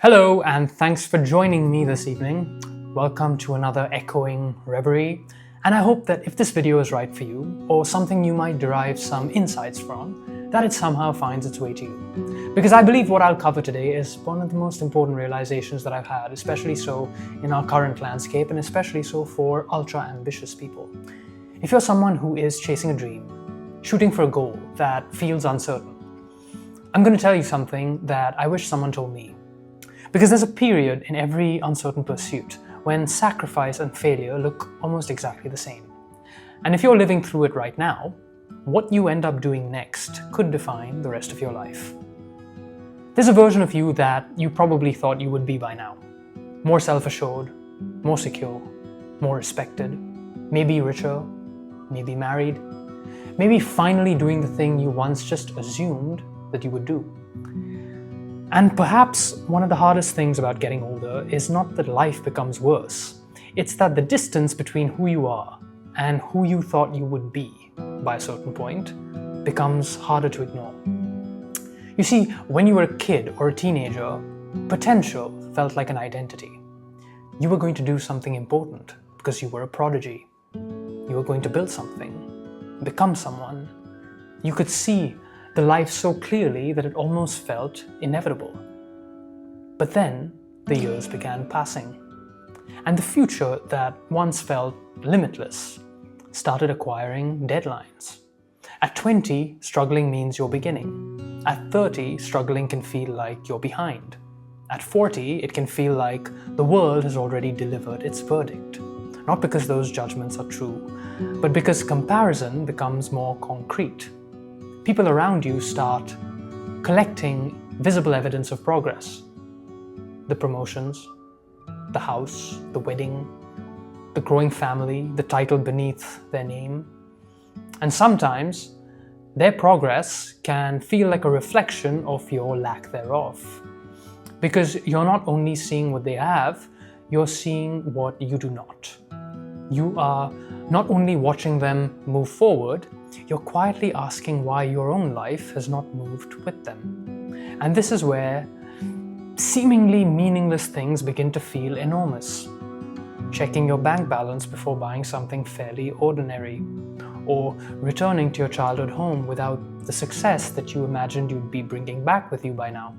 Hello, and thanks for joining me this evening. Welcome to another echoing reverie. And I hope that if this video is right for you, or something you might derive some insights from, that it somehow finds its way to you. Because I believe what I'll cover today is one of the most important realizations that I've had, especially so in our current landscape, and especially so for ultra-ambitious people. If you're someone who is chasing a dream, shooting for a goal that feels uncertain, I'm going to tell you something that I wish someone told me. Because there's a period in every uncertain pursuit when sacrifice and failure look almost exactly the same. And if you're living through it right now, what you end up doing next could define the rest of your life. There's a version of you that you probably thought you would be by now. More self-assured, more secure, more respected, maybe richer, maybe married, maybe finally doing the thing you once just assumed that you would do. And perhaps one of the hardest things about getting older is not that life becomes worse. It's that the distance between who you are and who you thought you would be by a certain point becomes harder to ignore. You see, when you were a kid or a teenager, potential felt like an identity. You were going to do something important because you were a prodigy. You were going to build something, become someone. You could see the life so clearly that it almost felt inevitable. But then the years began passing, and the future that once felt limitless started acquiring deadlines. At 20, struggling means you're beginning. At 30, struggling can feel like you're behind. At 40, it can feel like the world has already delivered its verdict. Not because those judgments are true, but because comparison becomes more concrete. People around you start collecting visible evidence of progress. The promotions, the house, the wedding, the growing family, the title beneath their name. And sometimes their progress can feel like a reflection of your lack thereof. Because you're not only seeing what they have, you're seeing what you do not. You are not only watching them move forward, you're quietly asking why your own life has not moved with them. And this is where seemingly meaningless things begin to feel enormous. Checking your bank balance before buying something fairly ordinary, or returning to your childhood home without the success that you imagined you'd be bringing back with you by now.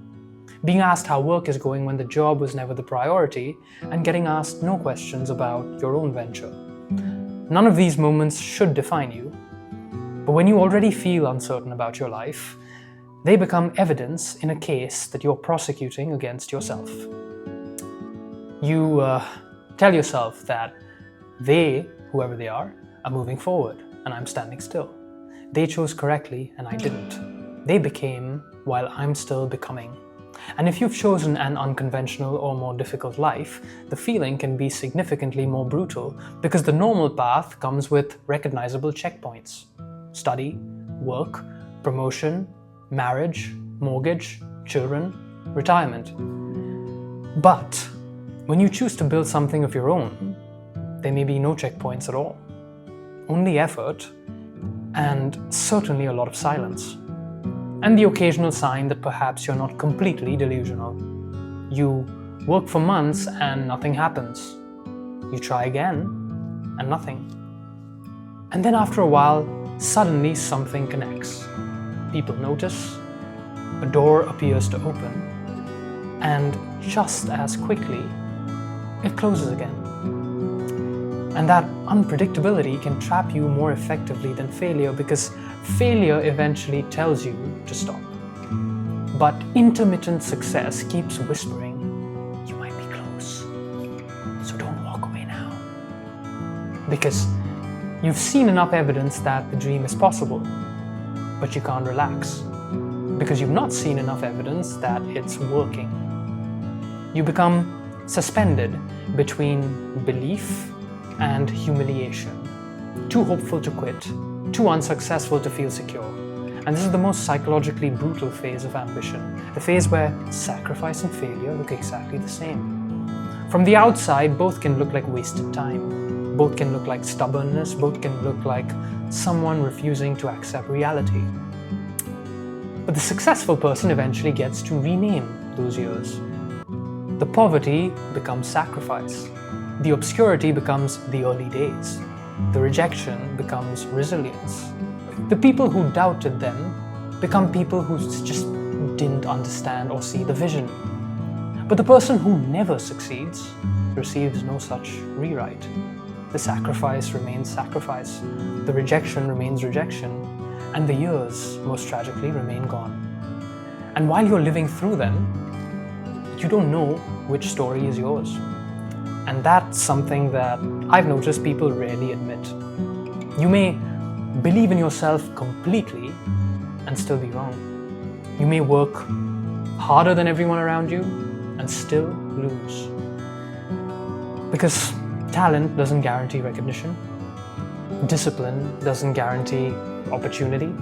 Being asked how work is going when the job was never the priority, and getting asked no questions about your own venture. None of these moments should define you, but when you already feel uncertain about your life, they become evidence in a case that you're prosecuting against yourself. You tell yourself that they, whoever they are moving forward, and I'm standing still. They chose correctly, and I didn't. They became while I'm still becoming. And if you've chosen an unconventional or more difficult life, the feeling can be significantly more brutal because the normal path comes with recognizable checkpoints. Study, work, promotion, marriage, mortgage, children, retirement. But when you choose to build something of your own, there may be no checkpoints at all. Only effort, and certainly a lot of silence. And the occasional sign that perhaps you're not completely delusional. You work for months and nothing happens. You try again and nothing. And then after a while, suddenly something connects. People notice, a door appears to open, and just as quickly, it closes again. And that unpredictability can trap you more effectively than failure because failure eventually tells you to stop. But intermittent success keeps whispering, you might be close, so don't walk away now. Because you've seen enough evidence that the dream is possible, but you can't relax. Because you've not seen enough evidence that it's working. You become suspended between belief and humiliation. Too hopeful to quit, too unsuccessful to feel secure. And this is the most psychologically brutal phase of ambition, the phase where sacrifice and failure look exactly the same. From the outside, both can look like wasted time. Both can look like stubbornness, both can look like someone refusing to accept reality. But the successful person eventually gets to rename those years. The poverty becomes sacrifice. The obscurity becomes the early days. The rejection becomes resilience. The people who doubted them become people who just didn't understand or see the vision. But the person who never succeeds receives no such rewrite. The sacrifice remains sacrifice. The rejection remains rejection. And the years, most tragically, remain gone. And while you're living through them, you don't know which story is yours. And that's something that I've noticed people rarely admit. You may believe in yourself completely and still be wrong. You may work harder than everyone around you and still lose. Because talent doesn't guarantee recognition. Discipline doesn't guarantee opportunity.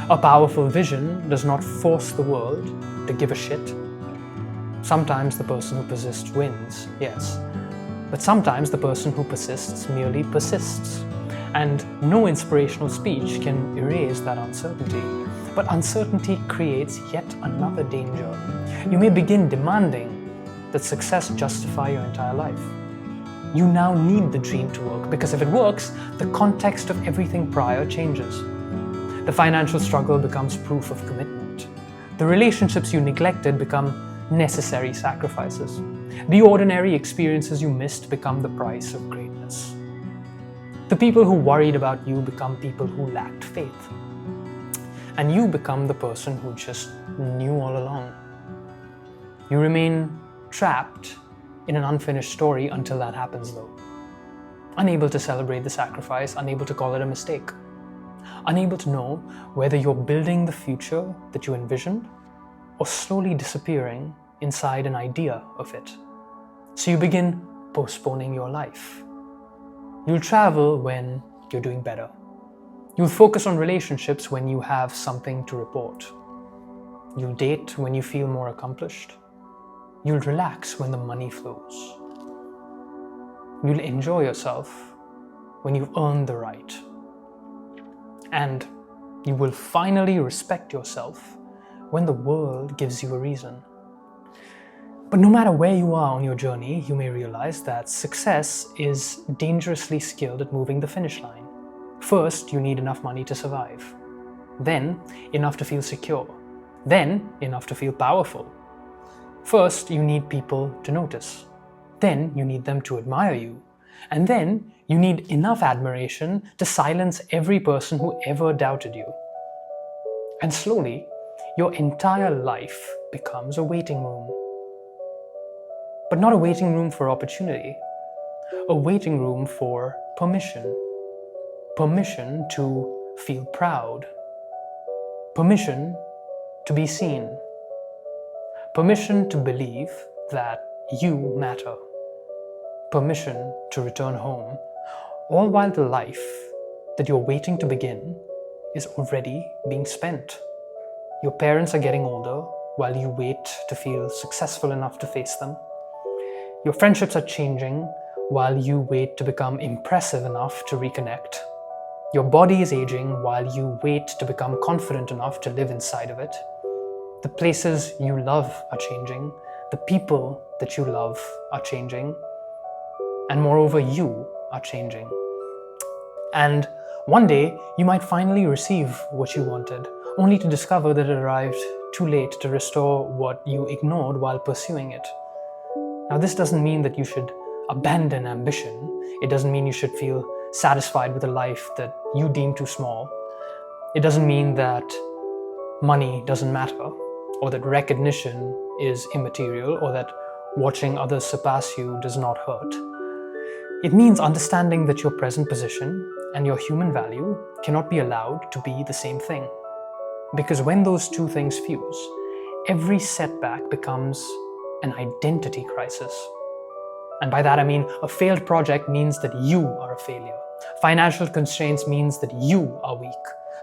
A powerful vision does not force the world to give a shit. Sometimes the person who persists wins, yes. But sometimes the person who persists merely persists. And no inspirational speech can erase that uncertainty. But uncertainty creates yet another danger. You may begin demanding that success justify your entire life. You now need the dream to work, because if it works, the context of everything prior changes. The financial struggle becomes proof of commitment. The relationships you neglected become necessary sacrifices. The ordinary experiences you missed become the price of greatness. The people who worried about you become people who lacked faith. And you become the person who just knew all along. You remain trapped in an unfinished story until that happens, though. Unable to celebrate the sacrifice, unable to call it a mistake. Unable to know whether you're building the future that you envisioned or slowly disappearing inside an idea of it. So you begin postponing your life. You'll travel when you're doing better. You'll focus on relationships when you have something to report. You'll date when you feel more accomplished. You'll relax when the money flows. You'll enjoy yourself when you've earned the right. And you will finally respect yourself when the world gives you a reason. But no matter where you are on your journey, you may realize that success is dangerously skilled at moving the finish line. First, you need enough money to survive. Then, enough to feel secure. Then, enough to feel powerful. First, you need people to notice. Then, you need them to admire you. And then, you need enough admiration to silence every person who ever doubted you. And slowly, your entire life becomes a waiting room. But not a waiting room for opportunity. A waiting room for permission. Permission to feel proud. Permission to be seen. Permission to believe that you matter. Permission to return home, all while the life that you're waiting to begin is already being spent. Your parents are getting older while you wait to feel successful enough to face them. Your friendships are changing while you wait to become impressive enough to reconnect. Your body is aging while you wait to become confident enough to live inside of it. The places you love are changing. The people that you love are changing. And moreover, you are changing. And one day, you might finally receive what you wanted, only to discover that it arrived too late to restore what you ignored while pursuing it. Now, this doesn't mean that you should abandon ambition. It doesn't mean you should feel satisfied with a life that you deem too small. It doesn't mean that money doesn't matter, or that recognition is immaterial, or that watching others surpass you does not hurt. It means understanding that your present position and your human value cannot be allowed to be the same thing. Because when those two things fuse, every setback becomes an identity crisis. And by that I mean a failed project means that you are a failure. Financial constraints means that you are weak.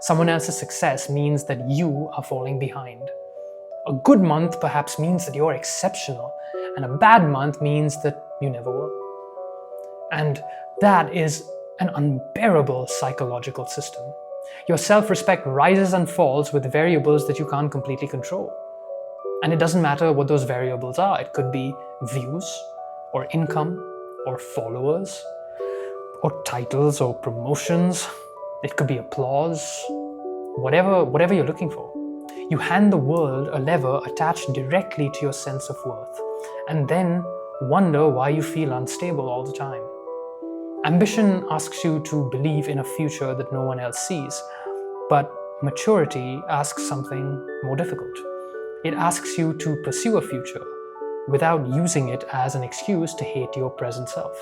Someone else's success means that you are falling behind. A good month perhaps means that you're exceptional, and a bad month means that you never will. And that is an unbearable psychological system. Your self-respect rises and falls with variables that you can't completely control. And it doesn't matter what those variables are. It could be views, or income, or followers, or titles, or promotions. It could be applause, whatever you're looking for. You hand the world a lever attached directly to your sense of worth, and then wonder why you feel unstable all the time. Ambition asks you to believe in a future that no one else sees, but maturity asks something more difficult. It asks you to pursue a future without using it as an excuse to hate your present self.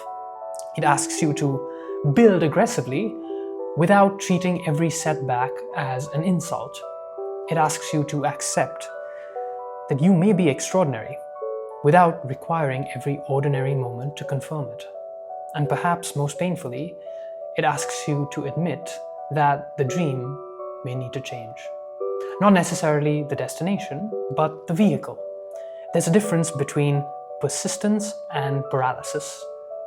It asks you to build aggressively without treating every setback as an insult. It asks you to accept that you may be extraordinary without requiring every ordinary moment to confirm it. And perhaps most painfully, it asks you to admit that the dream may need to change. Not necessarily the destination, but the vehicle. There's a difference between persistence and paralysis.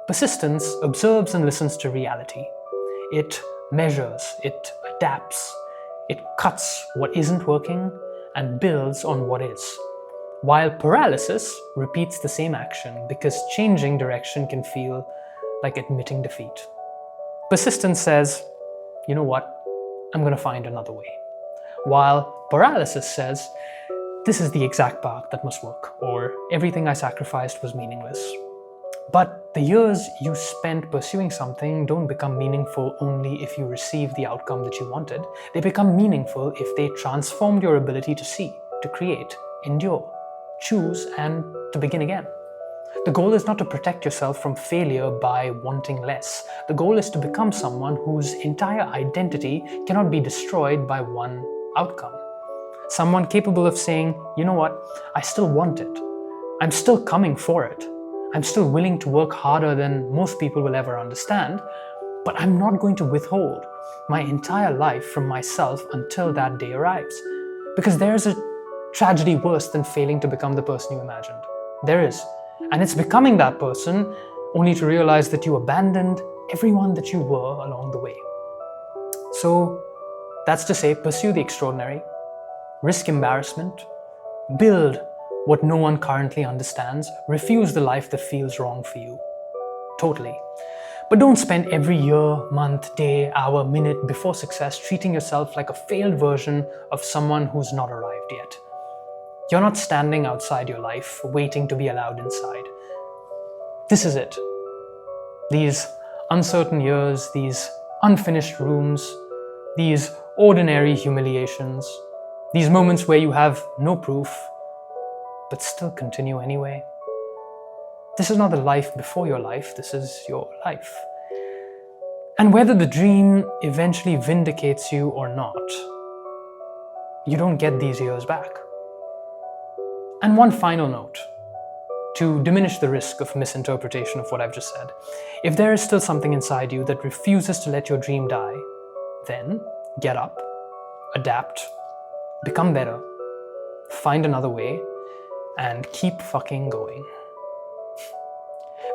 Persistence observes and listens to reality. It measures, it adapts, it cuts what isn't working and builds on what is. While paralysis repeats the same action because changing direction can feel like admitting defeat. Persistence says, you know what, I'm going to find another way. While paralysis says, this is the exact path that must work, or everything I sacrificed was meaningless. But the years you spent pursuing something don't become meaningful only if you receive the outcome that you wanted. They become meaningful if they transformed your ability to see, to create, endure, choose, and to begin again. The goal is not to protect yourself from failure by wanting less. The goal is to become someone whose entire identity cannot be destroyed by one outcome. Someone capable of saying, you know what, I still want it. I'm still coming for it. I'm still willing to work harder than most people will ever understand, but I'm not going to withhold my entire life from myself until that day arrives. Because there's a tragedy worse than failing to become the person you imagined. There is. And it's becoming that person only to realize that you abandoned everyone that you were along the way. So that's to say, pursue the extraordinary, risk embarrassment, build what no one currently understands, refuse the life that feels wrong for you. Totally. But don't spend every year, month, day, hour, minute before success treating yourself like a failed version of someone who's not arrived yet. You're not standing outside your life, waiting to be allowed inside. This is it. These uncertain years, these unfinished rooms, these ordinary humiliations, these moments where you have no proof, but still continue anyway. This is not the life before your life, this is your life. And whether the dream eventually vindicates you or not, you don't get these years back. And one final note, to diminish the risk of misinterpretation of what I've just said. If there is still something inside you that refuses to let your dream die, then get up, adapt, become better, find another way, and keep fucking going.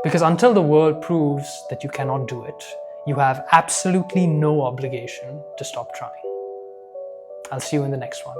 Because until the world proves that you cannot do it, you have absolutely no obligation to stop trying. I'll see you in the next one.